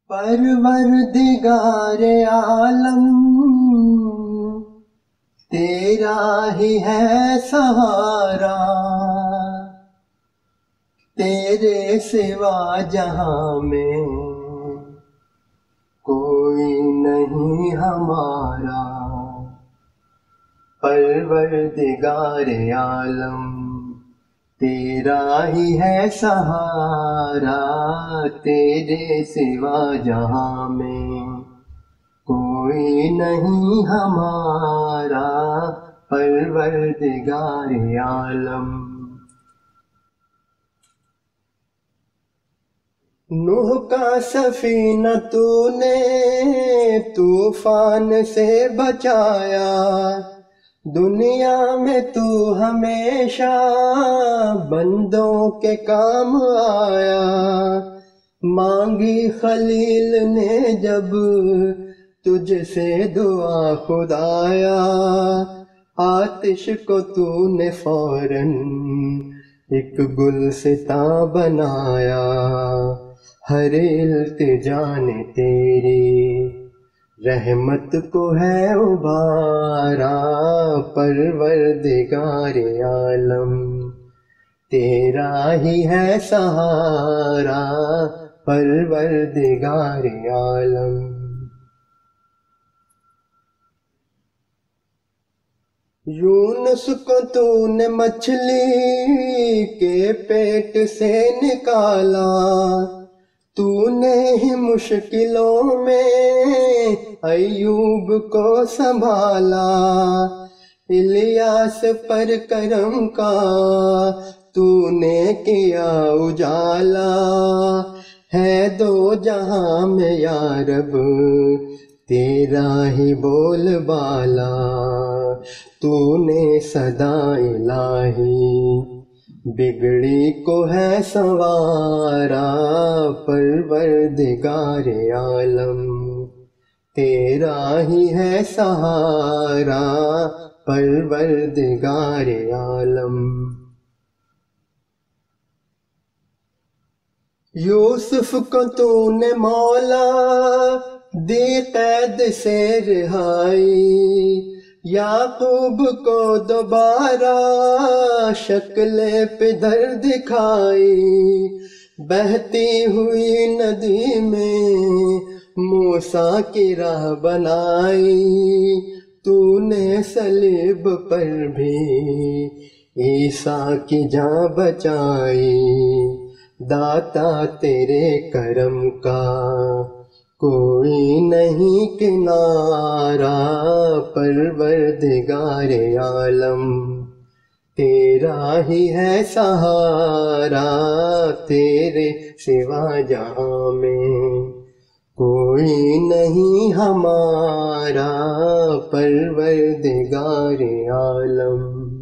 پروردگار عالم تیرا ہی ہے سہارا، تیرے سوا جہاں میں کوئی نہیں ہمارا۔ پروردگار عالم تیرا ہی ہے سہارا، تیرے سوا جہاں میں کوئی نہیں ہمارا۔ پروردگار عالم نوح کا سفینہ تو نے طوفان سے بچایا، دنیا میں تو ہمیشہ بندوں کے کام آیا۔ مانگی خلیل نے جب تجھ سے دعا خدایا، آتش کو تو نے فوراً ایک گلستاں بنایا۔ ہر التجا نے تیری رحمت کو ہے ابھارا۔ پروردگار عالم تیرا ہی ہے سہارا۔ پروردگار عالم یونس کو تو نے مچھلی کے پیٹ سے نکالا، تو نے ہی مشکلوں میں ایوب کو سنبھالا۔ الیاس پر کرم کا تو نے کیا اجالا، ہے دو جہاں میں یا رب تیرا ہی بول بالا۔ تو نے صدا الہی بگڑی کو ہے سنوارا۔ پروردگار عالم تیرا ہی ہے سہارا۔ پروردگار عالم یوسف کو تو نے مولا دی قید سے رہائی، یعقوب کو دوبارہ شکل پدر دکھائی۔ بہتی ہوئی ندی میں موسیٰ کی راہ بنائی، تو نے صلیب پر بھی عیسیٰ کی جان بچائی۔ داتا تیرے کرم کا کوئی نہیں کنارہ۔ پروردگار عالم تیرا ہی ہے سہارا، تیرے سوا جہاں میں کوئی نہیں ہمارا۔ پروردگار عالم